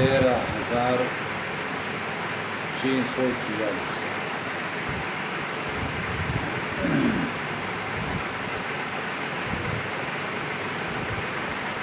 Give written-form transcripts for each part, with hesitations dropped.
13,646।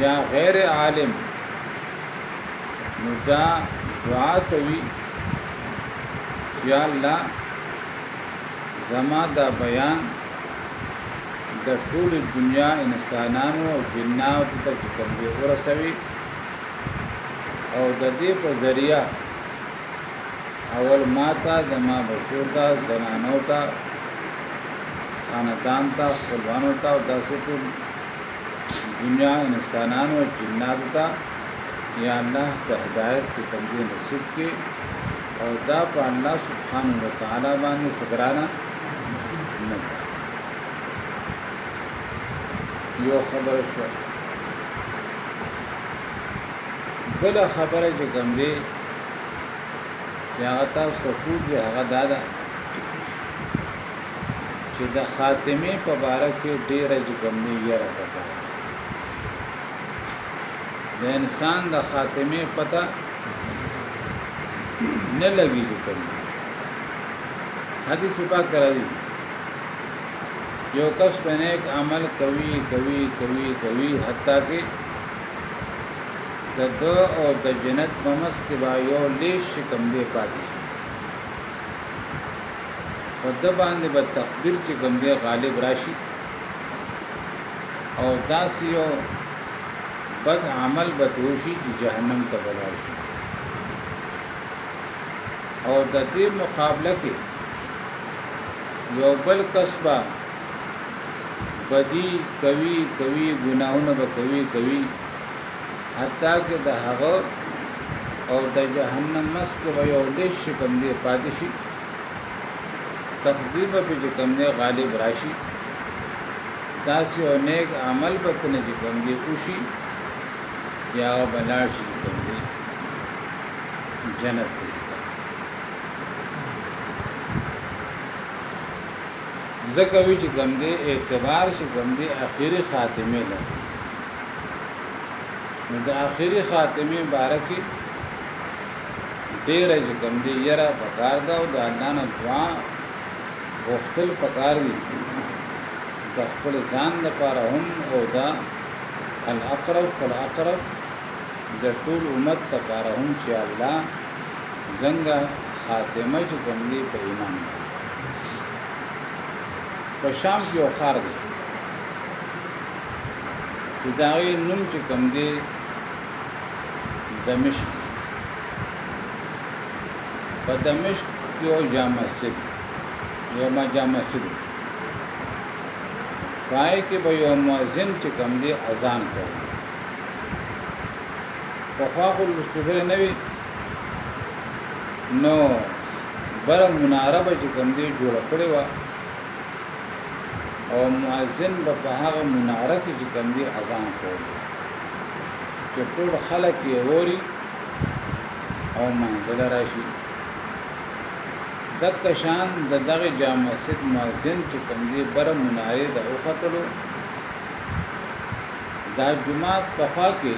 یا غیر عالم نو دا دعا کوي چې الله زما دا بیان د ټول دنیا انسانانو او جناتو ته چې کوم دی ورسوي او د دې په ذریعہ اول ماتا زما بچو ته زنانو ته خاندان ته خپلوانو ته او داسې ټول دنیا انسانانو او جناتو ته یا الله ته هدایت چې کوم دی نصیب کړي او دا په الله سبحانه و تعالی باندې سګرانه نه یو خبر شو بل خبره چې کوم دی هغه تاسو کو دی هغه دادا چې د خاتمه په باره کې ډیره چې کوم دی یره پکاره د انسان د خاتمه پته نه لګي چې کوم حدیث پاک راځي یو کس په نیک عمل کوي حتی کې د دو او د جنت ممس کې با یو لیش کم دی پاتې شي او د باندې به تقدیر چې کوم دی غالب راشي او داس یو بد عمل به دوشي چې جهنم ته ولاړ شي او د دې مقابله کې یو بل کسبه بدی کوي ګناهونه به کوي حتی کې د هغه او د جهنم مسک به یو لیش کوم دی پاتې شي تقدیر به چې کوم دی غالب راشي داسې او نیک عمل به تنه چې کوم دی وشي یا بلاړ شي کوم دی جنت زکوی چې کوم دی اعتبار شي کوم دی اخیری خاتمه ده نو د اخیری خاتمه بارکه ډیر چې کوم دی یره پکار ده او د الله نه دعا غوښتل پکار دي د خپل ځان لپاره هم او دا الاقرب فالاقرب د ټول امت لپاره هم چې الله څنګه خاتمه چې کوم دی په ایمان ده په شام کې یو خار دی چې داغه نوم چې کوم دی دمشق په دمشق کې یو جامع مسجد پای کې به یو مؤذن چې کوم دی اذان کوي په خواخو لسپیکر نه وي نو بر مناره به چې کوم دی جوړ کړی و او مؤذن په هغه مناره کې چې کوم دی اذان کوي چې ټول خلک یې ووري او منزل راشي دک شان دغه جامع مسجد مؤذن چې کوم دی بر مناره د اوختلو دا جمعات په خوا کې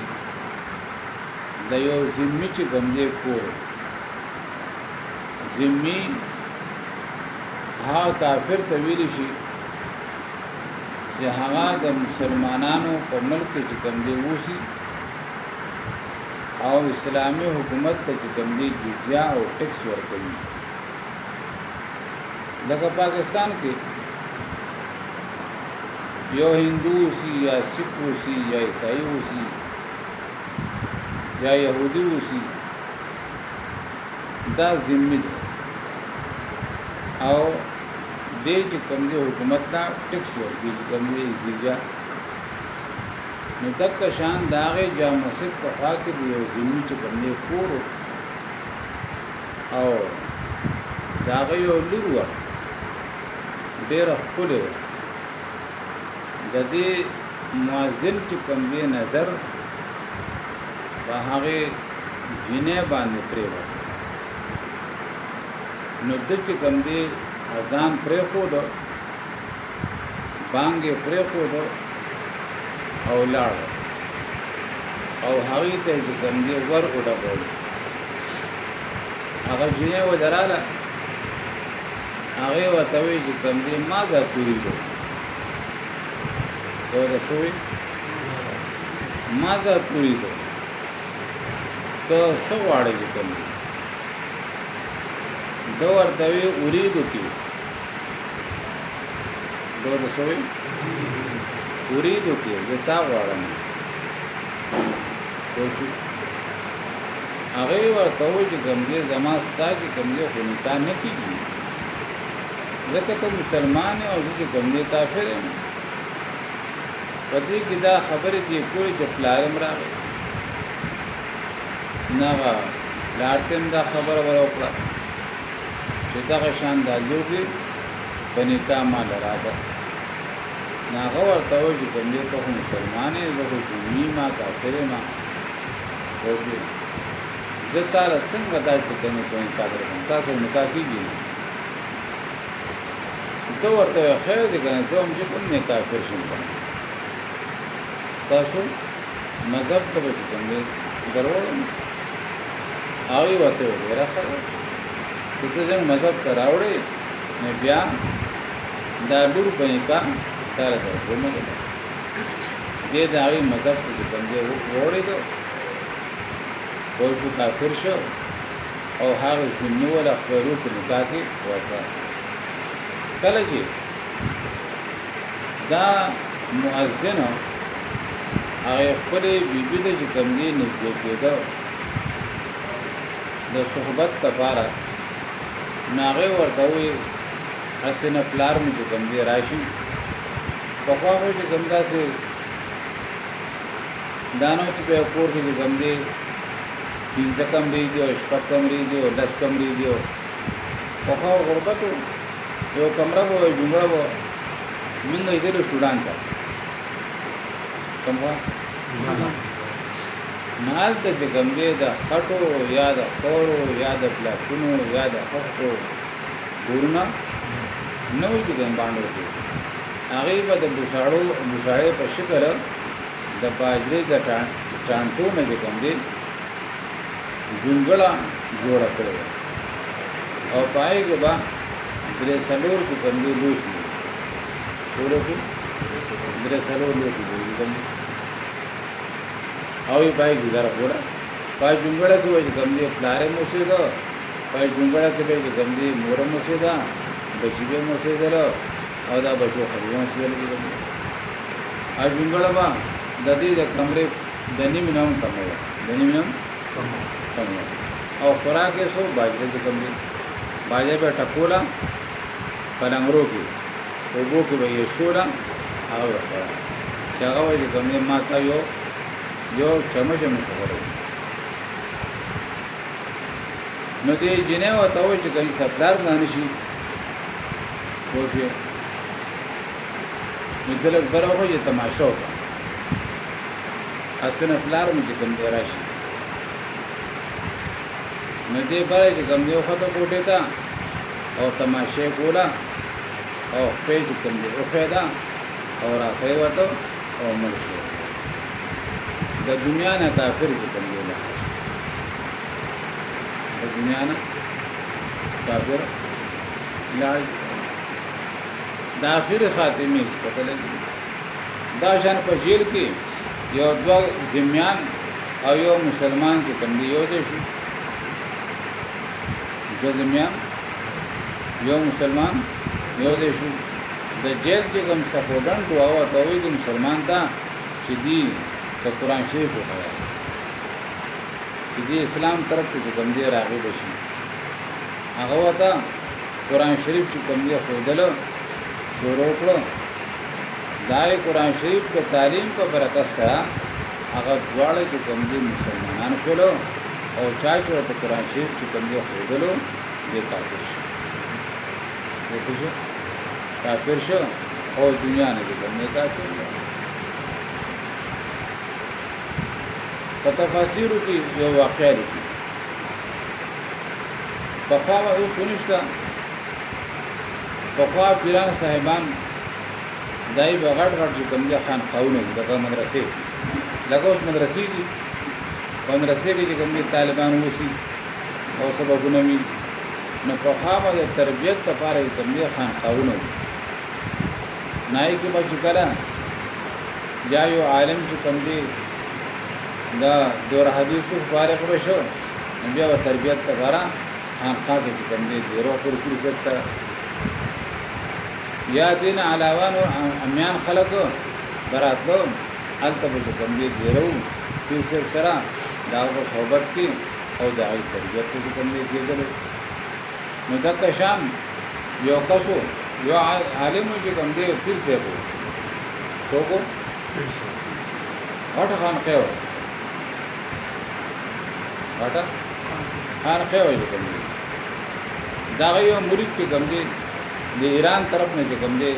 د یو ذمي چې کوم دی کور ذمي ها کافر ته ویل شي چې هغه د مسلمانانو په ملک کې کوم دی وسی او اسلامي حکومت ته کوم دی جزیه او ټیکس ورکوي لکه پاکستان کې یو هندو سی یا سکھ سی یا عیسائی سی یا یهودی سی دا ذمہ دی او دې چې کوم دی حکومت ته ټیکس ورکوي چې کوم دی جزیه نو تک شان داغه جامع مسجد په خوا کې دی یو ذمي چې کوم دی کور او داغه یو لور و ډېر خپل و د دې مؤذن چې کوم دی نظر په هغه جنې باندې پرې و نو د چې کوم دی اذان پرې خو دو بانګې پرې خو دو او لاړ او هغه ته چې کوم دی ور وډبول هغه جنې و دراله هغه وتوي چې کوم دی ما ذاتوي دو ته رسوي ماذا تريد ته څه غواړې چې کوم ده ورته وی اریدو کې ده ورته څه وی اریدو کې زه تا غواړم پوه شو هغې ورته ووایي چې کوم دی زما ستا چې کوم دی خو نکاح نه کېږي ځکه ته مسلمان یې او زه چې کوم دی کافر یم په دې کې دا خبرې دي کولې چې پلار م راغی نه هغه پلار ته هم دا خبره ور وکړه چې دغه شان دا لور دی په نکاح ماله راغی نه هغه ورته ووایي چې کوم دی ته خو مسلمان یې زه خو ذمي ما کافر یم پوه شوې زه تاله څنګه دا چې کومې په نکاح درکړم تاسو نکاح کېږي ته ورته وایي خیر دی که نه زه هم چې کوم نه کافر شم کنه تاسو مذهب ته به چې کوم دی دروړم هغې ورته ویل ډېره ښه ده چې ته زموږ مذهب ته راوړې نو بیا دا لور په نکاح تاله درکومه ده دې د هغې مذهب ته چې کوم دی وړېده پوه شو کافر شو او هغه ذمي ولا خپلو په نکاح کې ورکړه کله چې دا مؤذن هغه خپلې بیبي ته چې کوم دی نږدې کېده د صحبت لپاره نو هغې ورته ووایي هسې نه پلار مې چې کوم دی راشي پخوا خو چې کوم داسې دا نه چې په یو کور کې چې کوم دی 15 کمرې دي او 6 کمرې دي او 10 کمرې دي پخوا غربت یو کمره به وه جمعه به موږ یې تللو سوډان ته کوم خوا نو هلته چې کوم دی د خټو یا د خورو یا د بلاکونو یا د خښتو کورونه نه وي چې کوم باندې کې هغې به د بوساړې په شکل د باجرې د ټانټو نه چې کوم دی جونګړه جوړه کړې او پای کې به درې څلور چې کوم دی لوښي څومره شو درې څلور لوښي کوم او یې پای ګزاره وکړه پای جونګړه کې به چې کوم دی پلار یې اوسېده پای جونګړه کې به چې کوم دی مور هم اوسېده بچي به هم اوسېدله او دا بچو ښځې هم اوسېدلې جونګړه به د دې د کمرې د نیمې نه هم کمه وه د نیمې نه هم او خوراک یې سو باجره چې کوم دی باجره به ټکوله په لنګرو کې اوبو کې به یې شوله هغه به خوړه چې هغه به چې کوم دی ما ته یو چمچ هم نشو خوړی نو دې جنۍ ورته ووایي چې کله ستا پلار مړه نه شي پوه شوې نو ده لږ بره وخوړي چې تماشه وکړه هسې نه پلار مې چې کوم دی راشي نو دې بره چې کوم دی وخته کوټې ته او تماشې کوله او خپې چې کوم دی وښېده او راپرېوته او مړ شو د دنیا نه کافر چې کوم دی د دنیا نه کافر لاړ د آخرې خاتمې هېڅ پته لګي دا شان په جیل کې یو دوه ذمیان او یو مسلمان چې کوم دی یو ځای شو دو ذمیان یو مسلمان یو ځای شو د جیل چې کوم سپورټنټ و هغه ته وایي د مسلمان ته چې دی د قرآن شریف وښیه چې دی اسلام طرف ته چې کوم دی راغب شي هغه ورته قرآن شریف چې کوم دی ښودله شروع کړو دا یې قرآن شریف د تعلیم په برکت سره هغه دواړه چې کوم دی مسلمانان شولو او چا چې ورته قرآن شریف چې کوم دی ښودلو دی کافر شو څه شو کافر شو او دنیا نه چې کوم دی کافر شو په تفاسیرو کې یو واقعه لیکي پخوا اوس ونشته پخوا پیران صاحبان دای به غټ غټ چې کوم دی خانقاهونه وي دغه مدرسې لکه اوس مدرسې دي په مدرسې کې چې کوم دی طالبان اوسي او سببونه وي نو پخوا به د تربیت لپاره چې کوم دی خانقاهونه وي نای کې به چې کله یا یو عالم چې کوم دی دا دور حدیثو فارغ بشو بیا و تربیت لپاره خانقاه کې چې کوم دی ډیرو پورې پولیس سره یا دین علاوه امیان خلکو براتلو الته به کوم دی ډیرو پولیس سره دا په صحبت کې او د هغه تربیت کې کوم دی کېدل نو دا کشان یو کسو یو عالم چې کوم دی پیر سره وو سو کو اټه خان کېو اټه خان کېو چې کوم دی دا یو مرید چې کوم دی د ایران طرف نه چې کوم دی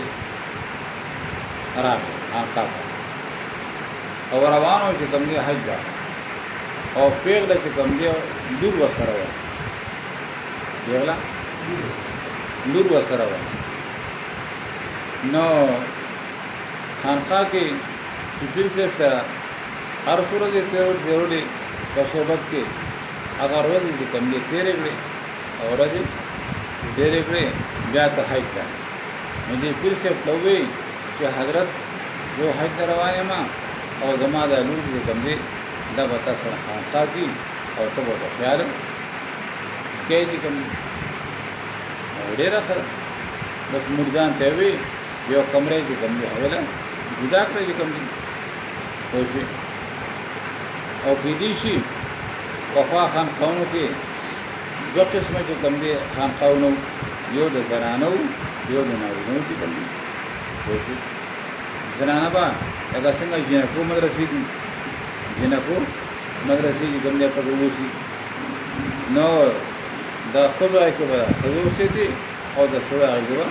راغی آقا او روانو چې کوم دی حج دا او پیغله چې کوم دی لور وسره و پیغله لور وسره و نو خانقاه کې چې پیر صاحب سره هر صورت ضروري په صحبت کې اگر ورځې چې کوم دی تیرې کړې او ورځې تیرې کړې بیا ته حج ته نو دې پیر صاحب ته ووایي چې حضرت یو حج ته روان یم او زما د لور چې کوم دی دا به تا سره خانقاه کې او ته به خیال کوې چې کوم ډېره ښه بس مردان ته ووایي یو کمرې چې کوم دی حواله جدا کړی چې کوم دی پوه شوې او کېدای شي پخوا خانقاهونو کې دوه قسمه چې کوم دی خانقاهونو یو د زنانو یو د نارینهو چې کوم دی پوه شوې زنانه به لکه څنګه جنکو مدرسې دي جنکو مدرسې چې کوم دی پکې اوسي نو د ښځو هغې کې به ښځې اوسېدي او د سړو هغې کې به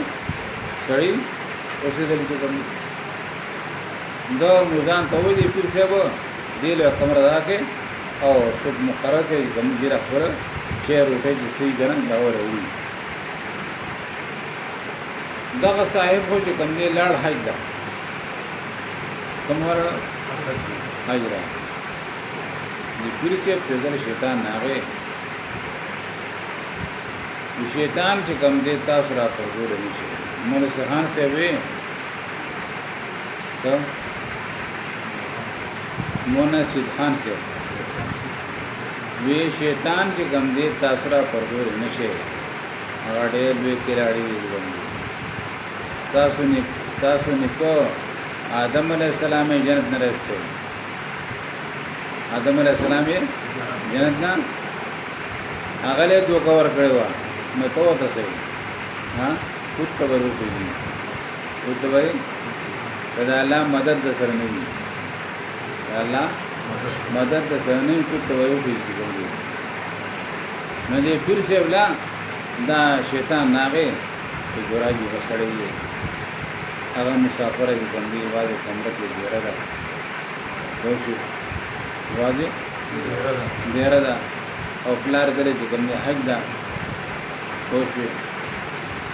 سړي اوسېدلي چې کوم دی دا مردان ته وایي پیر صاحب دې له کمره راکې او څوک مقرر کړي کوم ډېره خبره شی روټۍ چې صحیح ګڼم دا وروړي دغه صاحب خو چې کوم دی لاړ حج ده کوم ور حج را دې پیر صاحب ته ځل شیطان ناغې شیطان چې کوم دی تاسو را په زور نشي مولا خان صاحب وې څه مونا سید خان سے وی شیطان چې کوم دی تاسو را پر زور نشي هغه ډېر لوی کلاړي دی ستاسو نیکو آدم علیہ السلام جنت نه رسته آدم علیہ السلام جنت نه هغه له دوه ور کړو نو ته وته سي ها پوت ورو کوي پوت وای کدا الله مدد د سره نه وي الله مدد د سره نه پوت ورو کوي نو دې پیر سے ولا دا شیطان ناغه چې ګوراجي وسړی هغه مسافر دی باندې واځي کمره کې ډیره ده خوشو واځي ډیره ده او پلار دلې چې کوم حج ده خوشو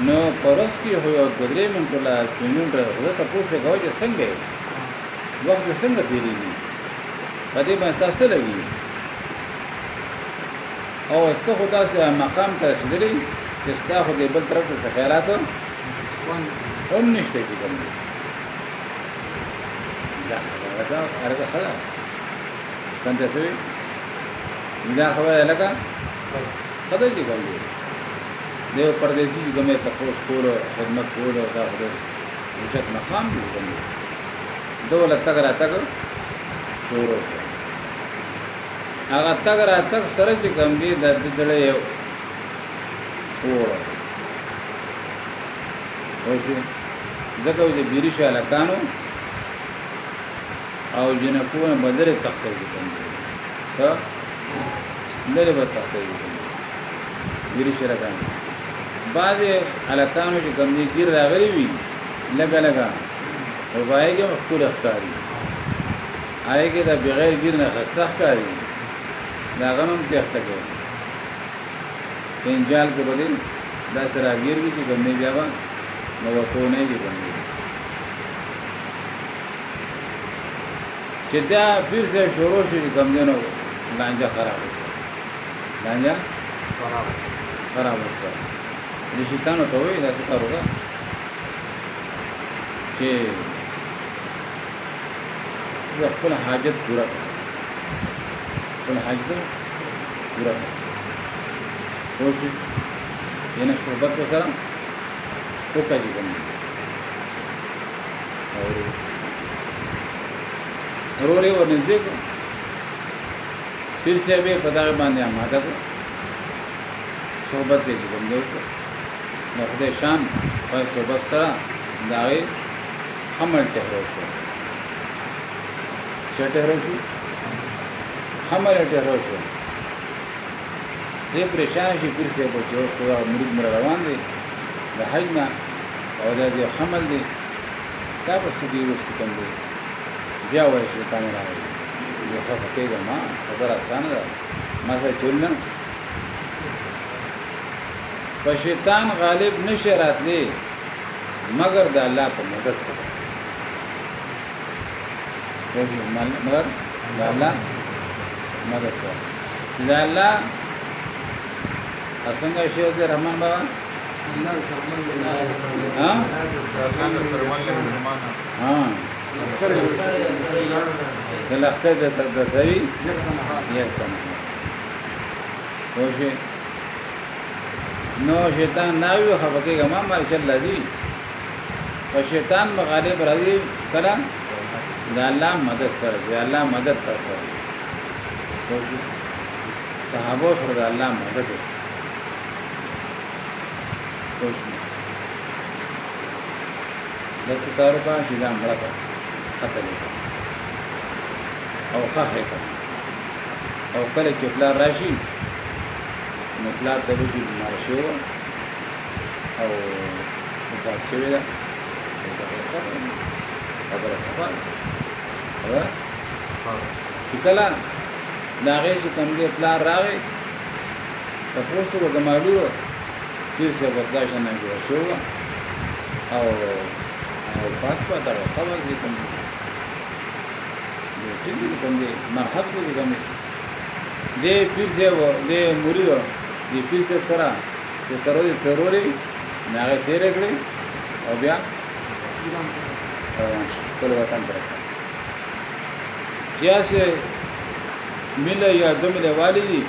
نو پرس کې هو او درې منټه لا پینونټه هو ته پوسه کوي څنګه وخت څنګه تیریږي پدې باندې تاسو لګي او ته خدا سره مقام ته رسیدلی چې ستا خو دې بل طرف ته خیرات هم نشته چې کوم دی دا خبره ده هرګه خبره څنګه څه دا خبره لکه خدای دې کوم دی دیو پردیسی چې کومه تاسو کول خدمت کول دا خبره اوچت مقام دی کوم دی دولت تک را تک شروع هغه تک را تک سره چې کوم دی د دړې یو وشي زکه دې بیری شاله کانو او جنکو نه بدر تخته دي کوم څه لري به تخته دي بیری شاله کانو بعض الکانو چې کوم دي ګیر راغلي وي لګا لګا او وایګه مخکور اختاري آیګه دا بغیر ګیر نه خسخ کاری دا غنم ته اخته کوي انجال کو بدل دا سره غیر وی چې کوم نه بیا نو ورته نه دي باندې چې دا پیر صاحب شروع شي کوم دینو لانجه خراب شو لانجه خراب شو د شیطانو ته وای دا څه کاروه چې خپل حاجت پورا کړه ټول حج ته پورا کوشش ینه صحبت وسره وکړي کوم او وروري ورنځي کو پیر سے به پتا باندې آماده کو صحبت دې کوم دی نو خدای شان په صحبت سره داغه حمل ته راوښو شته راوښو حمل ته راوښو دې پریشان شي پیر سے به چې اوس خدا مرید مر روان دي د حج نه او د حمل دي دا په سړي ورسې کوم دی بیا وایي شیطان راوي یو خفقېږه ما خبر اسانه ده ما سره چولنه په شیطان غالب نشي راتلی مگر د الله په مدد سره مگر د الله مدد سره د الله څنګه شی د رحمان بابا الله سرمن ها ها د لخر د سوي یک تنها وشه نو شیطان ناوی خفقېږه ما مال چل لذي او شیطان مغالب راځي کله د الله مدد سره د الله مدد تر سره وشه صحابه سره د الله مدد وشه داسې کارو کا چې دا مړه کړه قتل او خاحه او کله چې پلار راشي نو پلار ته وځي بیمار شو او وفات شوی ده خبره صفا چې کله د هغې چې کوم دی پلار راغی تپوس به زمالو پیر صاحب دا شان جوړه شو او وفات شو دغه قبر دې کوم ټینګ دې کوم دی مرحب دې کوم دی پیر صاحب دې مرید دې پیر صاحب سره چې سره دې تروري نه هغه تیرې کړې او بیا روان شو خپل وطن ته چې اسه مله یا دمله والدي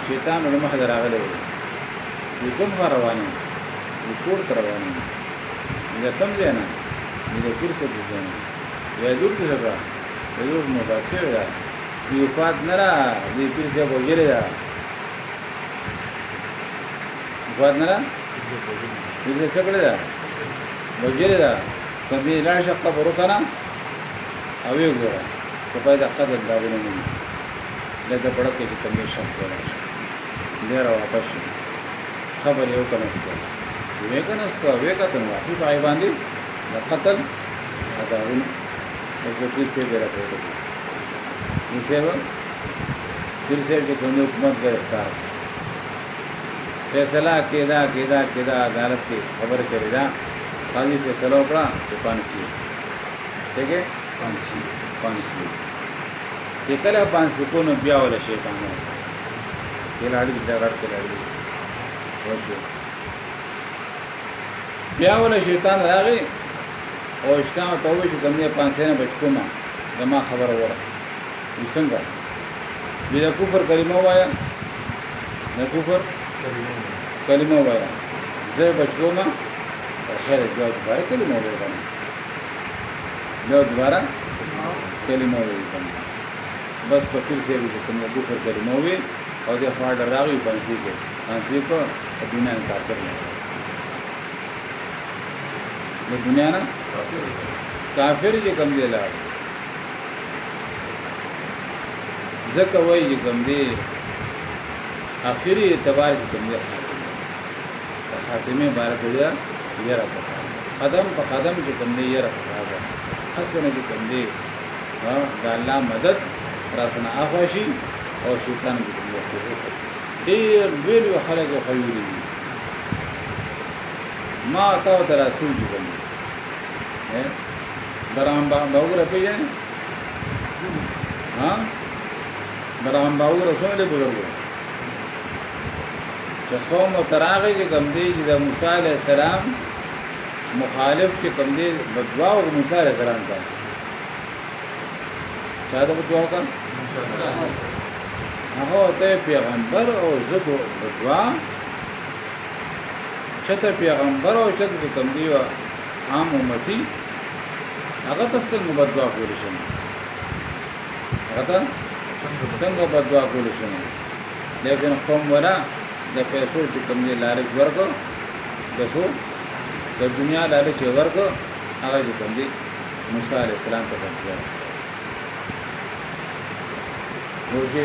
شیطان له مخه راغلی وي کوم رواني وي کور تر رواني دا کم دی نه دې پیر صاحب دې نه یا دور دې سره دور مفاسر دا یو فات نه را دې پیر صاحب وجره دا فات نه را دې څه کړی دا وجره دا کدی لا شق قبر کنه او یو ګره په پیدا قدر دا ونه نه لکه پړه کې چې کومې شم کولای شي ډیر واپس خبر یو کنه چې وېکنهسته وېکته واقعي پای باندې د قتل اداونه اوس د پیر سے بیره کوي نسبه پیر سے چې کوم حکومت گرفتار فیصله کېدا عدالت کې خبر چلی دا قاضي فیصله وکړه چې پانسی څنګه پانسی چې کله پانسی کو نو بیا ولا شیطان کې لاړې دا راټ کې لاړې وشو بیا ولا شیطان راغی او اشتام ته وې چې کومه پانسی نه بچ کومه دما خبر وره څنګه بیا کفر کلمه وایا نه کفر کلمه وایا زه بچ کومه خیر بیا دوباره کلمه وایي بیا دوباره کلمه وایي بس په پیر سے چې کومه کفر کلمه وایي او د خوا ډراغي پانسی کو دنیا نه کار کوي د دنیا نه کافر چې کوم دی لا ځکه وایي چې کوم دی اخري اعتبار چې کوم دی خاتمه بارک ویا یره قدم په قدم چې کوم دی یره حسنه چې کوم دی د الله مدد راسنه اخواشي او شیطان دې ډېر ویل خلک خيوري ما تا ته رسول دي برام باور پیژنې ها برام باور رسول دې بزرګو چې قوم تراغه چې کوم دی چې د موسی عليه السلام مخالف چې کوم دی بدوا او موسی عليه السلام ته شاده بدوا کا هغه ته پیغمبر او زدو بدوا چته پیغمبر او چته کوم دی عام امتی هغه ته څنګه بدوا کول شي هغه ته څنګه بدوا کول شي لیکن قوم ولا د پیسو چې کوم دی لالچ ورکو دسو د دنیا لالچ ورکو هغه چې کوم دی موسی علیہ السلام ته بدوا وشي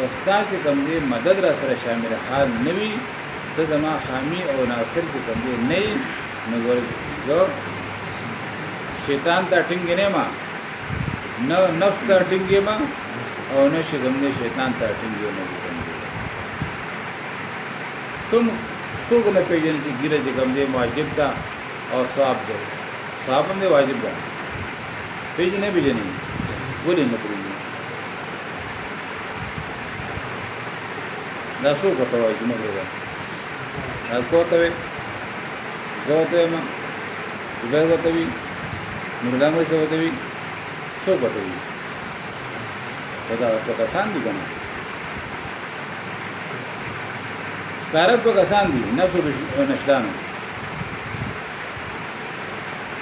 وستا چې کوم دې مدد را سره شامل حال نوي د زما حامی او ناصر چې کوم دې نه نو زه شیطان ته ټینګې نه ما نو نفس ته ټینګې ما او نه شي کوم دې شیطان ته ټینګې نه کوم څوک نه پیژني چې ګیره چې کوم دې واجب ده او ثواب ده ثواب هم دې واجب ده پیژنې ولې نه پیژني دا څو کوته وایي چې موږ دا تاسو ته وي زه ته ما زبر ته وي نور لا مې څه ته وي څو کوته وي دا په کسان دي کنه کارت په کسان دي نفس او نشلان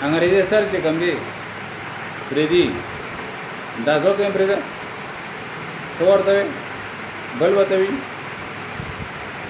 انګريزي سر چې کوم دي پردي دا څو ته پرده تورته بل وته وي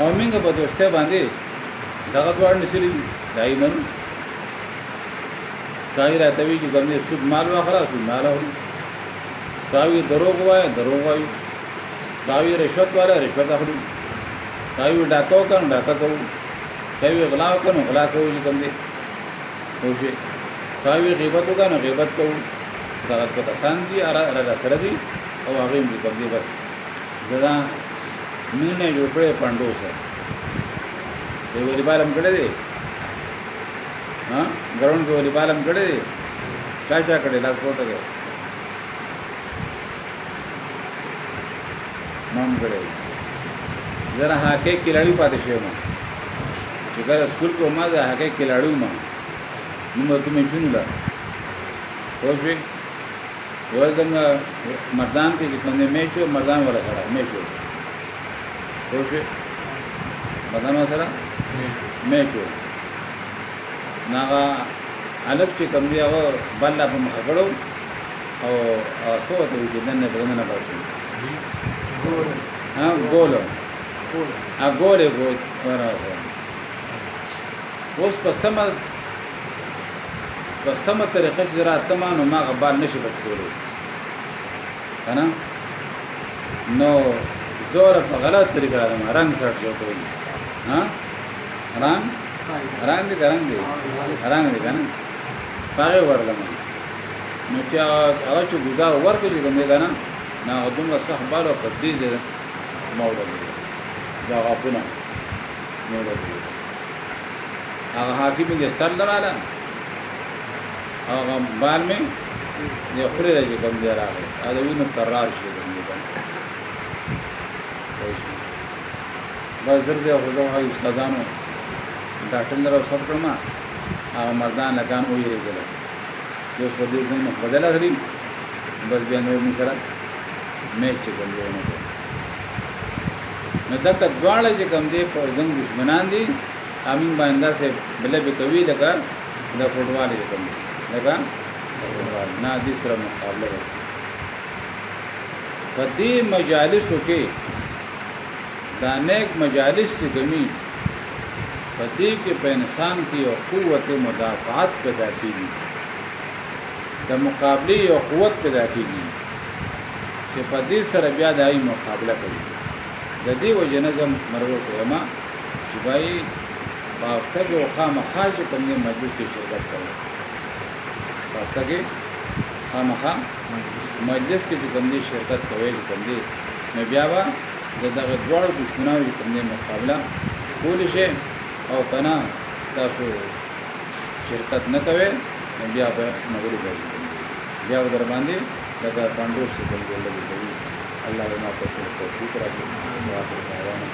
او منګه په دوسته باندې دغه دوړ نشلی دای منو کای راته وی چې ګرځي سود مال واخره سود مال اوري کاوی دروغ وای کاوی رشوت والا رشوت اخلي کاوی ډاکو کوي کاوی غلا کوي غلا کوي چې کوم دي خوشي کاوی غیبت کوي غیبت کوي دا په تاسان دي را سره دي او هغه دې کوم دي بس زدا مینه جوړ کړې پاندو سره دی والیبال هم کړی دی ها ګراوند کې والیبال هم کړی دی چا کړی لاس پورته کې مام کړی زرا هاکي کلاړي پاتې شوی ما چې کله سکول کې ما ده هاکي کلاړو ما نو ته مې شنو خوشي یو څنګه مردان کې چې کومه میچو مردان ولا سره میچو خوشي مردان سره میچو ناغه الګ چې کوم دی هغه بل په مخ کړو او صوت وي چې دنه بدنه باسي ها ګولو ا ګوله وراسه اوس په سم طریقه چې راتلم نو ما غبال نشي بچ کولای کنه نو زور په غلط طریقه راځم رنگ سټ جوړ وي ها رنگ دي کنه پاره ورلم نو چې هغه چې گزار ورکړي کوم دی کنه نه دومره صح بالو په دې ځای مولا دی دا غاپونه مولا دی هغه حاکم دې سر لراله هغه بال مې یو خوري راځي کوم دی راغلی دا وینو ترار شي کوم دی بس زرده خوزو های استادانو ډاکټر لرو سب کړم هغه مردان لګان ویری دي چې اوس په دې ځای نه بدله غري بس بیا نور می سره میچ کوي نو دا کډواله چې کوم دی په دنګ دشمنان دي امین باندې سه بل به کوي لکه د فوټبال کوم لکه نه دې سره مقابله په دې مجالسو کې دا نیک مجالس چې کمی په دې کې په انسان کې یو قوت مدافعت پیدا کېږي د مقابلې یو قوت پیدا کېږي چې په دې سره بیا د ای مقابله کوي د دې وجه نظم مرور کړما چې بای باوته کې خامخا چې په دې مجلس کې شرکت کوي باوته کې خامخا مجلس کې چې کوم دې شرکت کوي کوم دې نو بیا به دغه دوړ دشمنانو چې کوم دې مقابله کول شي او کنا تاسو شرکت نه کوي نو بیا به مغلوب کیږي بیا در باندې دغه پاندوس څخه کوم دې لګي الله دې ما تاسو ته توفیق راکړي او اخر دعوانا